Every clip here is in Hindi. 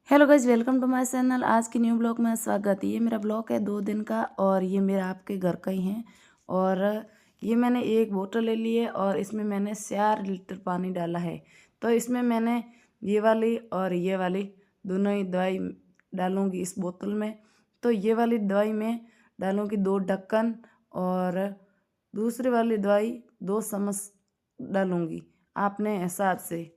Hello guys, welcome to my channel. आज की न्यू ब्लॉग में स्वागत है। ये मेरा ब्लॉग है 2 दिन का और ये मेरा आपके घर का ही है। और ये मैंने एक बोतल ले ली है और इसमें मैंने 4 लीटर पानी डाला है। तो इसमें मैंने ये वाली और ये वाली दोनों ही दवाई डालूंगी इस बोतल में। तो ये वाली दवाई में डालूंगी 2 ढक्कन और दूसरी वाली दवाई 2 चम्मच डालूंगी आपने हिसाब से।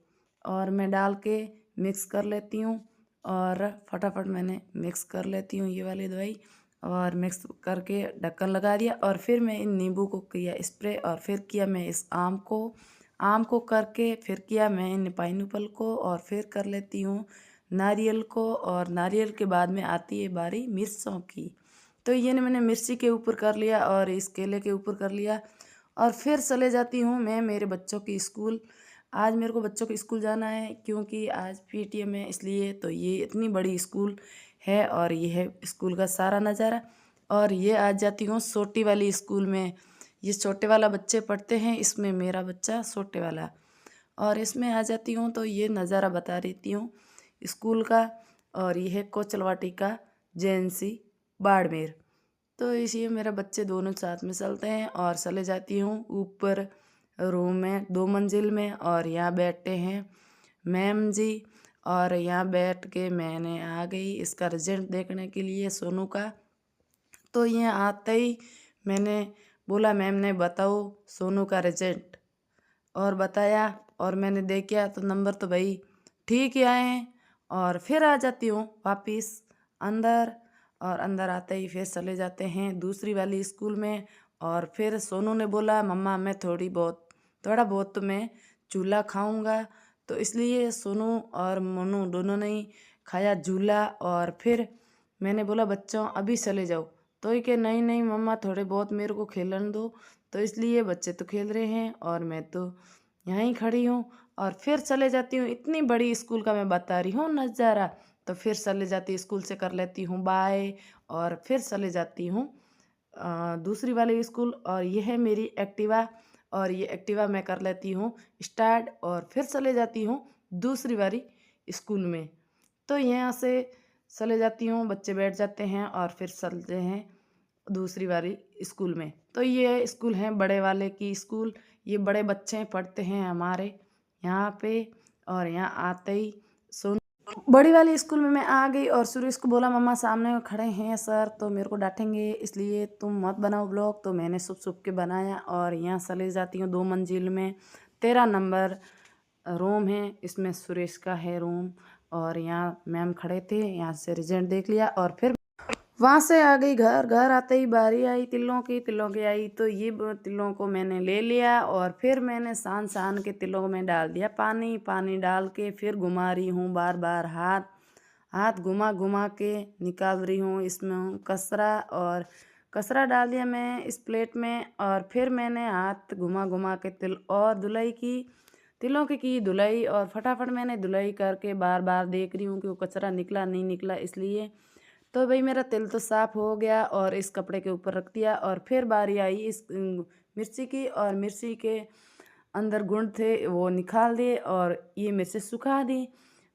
और मैं डाल के मिक्स कर लेती हूँ और फटाफट मैंने मिक्स कर लेती हूँ ये वाली दवाई। और मिक्स करके ढक्कन लगा दिया और फिर मैं इन नींबू को किया स्प्रे और फिर किया मैं इस आम को करके फिर किया मैं इन पाइनएप्पल को और फिर कर लेती हूँ नारियल को। और नारियल के बाद में आती है बारी मिर्चों की। तो ये मैंने मिर्ची के ऊपर कर लिया और इस केले के ऊपर कर लिया और फिर चले जाती हूँ मैं मेरे बच्चों की स्कूल। आज मेरे को बच्चों के स्कूल जाना है क्योंकि आज पीटीएम है, इसलिए तो ये इतनी बड़ी स्कूल है और ये है स्कूल का सारा नज़ारा। और ये आज जाती हूँ छोटी वाली स्कूल में। ये छोटे वाला बच्चे पढ़ते हैं, इसमें मेरा बच्चा छोटे वाला। और इसमें आ जाती हूँ तो ये नज़ारा बता देती हूँ स्कूल का। और ये है कोचलवाटी का जेएनसी बाड़मेर। तो इसलिए मेरे बच्चे दोनों साथ में चलते हैं और चले जाती हूँ ऊपर रूम में 2 मंजिल में। और यहाँ बैठते हैं मैम जी और यहाँ बैठ के मैंने आ गई इसका रिजल्ट देखने के लिए सोनू का। तो यहाँ आते ही मैंने बोला मैम ने बताओ सोनू का रिजल्ट और बताया और मैंने देखा तो नंबर तो भाई ठीक ही आए हैं। और फिर आ जाती हूँ वापस अंदर। और अंदर आते ही फिर चले जाते हैं दूसरी वाली स्कूल में। और फिर सोनू ने बोला मम्मा मैं थोड़ा बहुत तो मैं झूला खाऊंगा। तो इसलिए सोनू और मोनू दोनों ने ही खाया झूला। और फिर मैंने बोला बच्चों अभी चले जाओ। तो ये कि नहीं नहीं मम्मा थोड़े बहुत मेरे को खेलने दो। तो इसलिए बच्चे तो खेल रहे हैं और मैं तो यहीं खड़ी हूँ। और फिर चले जाती हूँ इतनी बड़ी स्कूल का मैं बता रही हूँ नज़ारा। तो फिर चले जाती स्कूल से कर लेती हूँ बाय और फिर चले जाती हूँ दूसरी वाली स्कूल। और ये है मेरी एक्टिवा और ये एक्टिवा मैं कर लेती हूँ स्टार्ट और फिर चले जाती हूँ दूसरी वाली स्कूल में। तो यहाँ से चले जाती हूँ, बच्चे बैठ जाते हैं और फिर चलते हैं दूसरी वाली स्कूल में। तो ये स्कूल है बड़े वाले की स्कूल। ये बड़े बच्चे पढ़ते हैं हमारे यहाँ पे। और यहाँ आते ही सोन बड़ी वाली स्कूल में मैं आ गई और सुरेश को बोला मम्मा सामने खड़े हैं सर तो मेरे को डांटेंगे, इसलिए तुम मत बनाओ ब्लॉग। तो मैंने छुप छुप के बनाया और यहाँ चले जाती हूँ 2 मंजिल में 13 नंबर रूम है, इसमें सुरेश का है रूम। और यहाँ मैम खड़े थे, यहाँ से रिजल्ट देख लिया और फिर वहाँ से आ गई घर। घर आते ही बारी आई तिलों की आई। तो ये तिलों को मैंने ले लिया और फिर मैंने सान सान के तिलों में डाल दिया पानी। पानी डाल के फिर घुमा रही हूँ बार बार हाथ हाथ घुमा घुमा के निकाल रही हूँ इसमें कचरा। और कचरा डाल दिया मैं इस प्लेट में और फिर मैंने हाथ घुमा घुमा के तिल और धुलाई की तिलों की धुलाई। और फटाफट मैंने धुलाई करके बार बार देख रही हूँ कि वो कचरा निकला नहीं निकला, इसलिए तो भाई मेरा तिल तो साफ़ हो गया और इस कपड़े के ऊपर रख दिया। और फिर बारी आई इस मिर्ची की और मिर्ची के अंदर गुण थे वो निकाल दिए और ये मिर्ची सुखा दी।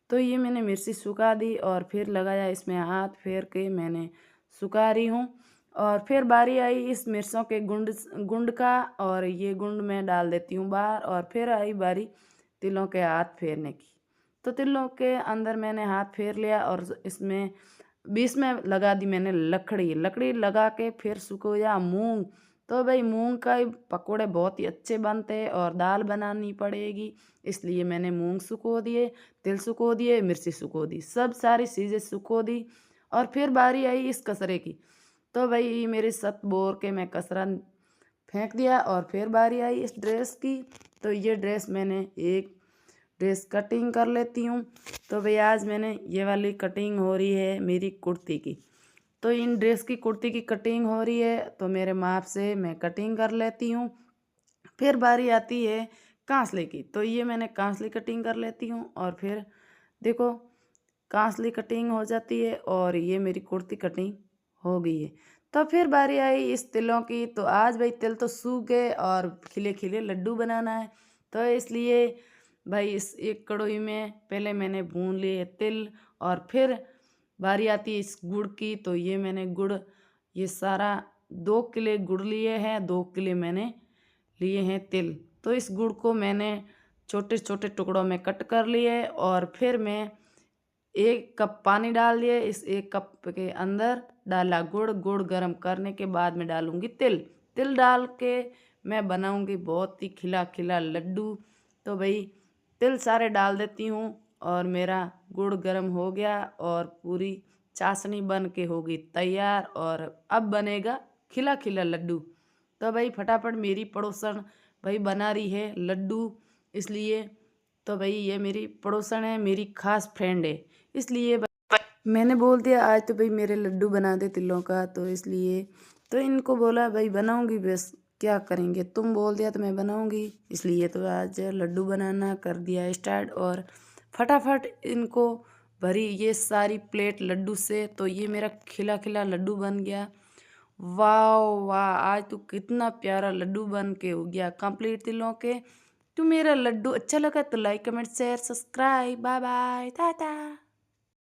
तो ये मैंने मिर्ची सुखा दी और फिर लगाया इसमें हाथ फेर के मैंने सुखा रही हूँ। और फिर बारी आई इस मिर्चों के गुंड गुंड का और ये गुंड मैं डाल देती हूँ बाहर। और फिर आई बारी तिलों के हाथ फेरने की। तो तिलों के अंदर मैंने हाथ फेर लिया और इसमें बीच में लगा दी मैंने लकड़ी। लकड़ी लगा के फिर सुखोया मूंग। तो भाई मूंग का पकोड़े बहुत ही अच्छे बनते हैं और दाल बनानी पड़ेगी, इसलिए मैंने मूंग सुखो दिए, तिल सुखो दिए, मिर्ची सुखो दी, सब सारी चीज़ें सुखो दी। और फिर बारी आई इस कचरे की। तो भाई मेरे सत बोर के मैं कचरा फेंक दिया। और फिर बारी आई इस ड्रेस की। तो ये ड्रेस मैंने एक ड्रेस कटिंग कर लेती हूँ। तो भाई आज मैंने ये वाली कटिंग हो रही है मेरी कुर्ती की। तो इन ड्रेस की कुर्ती की कटिंग हो रही है तो मेरे माप से मैं कटिंग कर लेती हूँ। फिर बारी आती है कांसले की। तो ये मैंने कांसली कटिंग कर लेती हूँ और फिर देखो कांसली कटिंग हो जाती है और ये मेरी कुर्ती कटिंग हो गई है। तो फिर बारी आई इस तिलों की। तो आज भाई तिल तो सूख गए और खिले खिले लड्डू बनाना है। तो इसलिए भाई इस एक कढ़ाई में पहले मैंने भून लिए तिल, और फिर बारी आती है इस गुड़ की। तो ये मैंने गुड़, ये सारा 2 किले गुड़ लिए हैं, 2 किले मैंने लिए हैं तिल। तो इस गुड़ को मैंने छोटे छोटे टुकड़ों में कट कर लिए, और फिर मैं 1 कप पानी डाल दिए। इस 1 कप के अंदर डाला गुड़। गुड़ गर्म करने के बाद मैं डालूँगी तिल। तिल डाल के मैं बनाऊँगी बहुत ही खिला खिला लड्डू। तो भाई तिल सारे डाल देती हूँ, और मेरा गुड़ गर्म हो गया और पूरी चाशनी बन के होगी तैयार, और अब बनेगा खिला खिला लड्डू। तो भाई फटाफट मेरी पड़ोसन भाई बना रही है लड्डू, इसलिए तो भाई ये मेरी पड़ोसन है, मेरी खास फ्रेंड है, इसलिए मैंने बोल दिया आज तो भाई मेरे लड्डू बना दे तिलों का। तो इसलिए तो इनको बोला भाई बनाऊंगी, बस क्या करेंगे, तुम बोल दिया तो मैं बनाऊंगी, इसलिए तो आज लड्डू बनाना कर दिया स्टार्ट। और फटाफट इनको भरी ये सारी प्लेट लड्डू से। तो ये मेरा खिला खिला लड्डू बन गया। वाह वाह, आज तो कितना प्यारा लड्डू बन के हो गया कंप्लीट तिलों के। तो मेरा लड्डू अच्छा लगा तो like comment share subscribe, bye bye, Tata.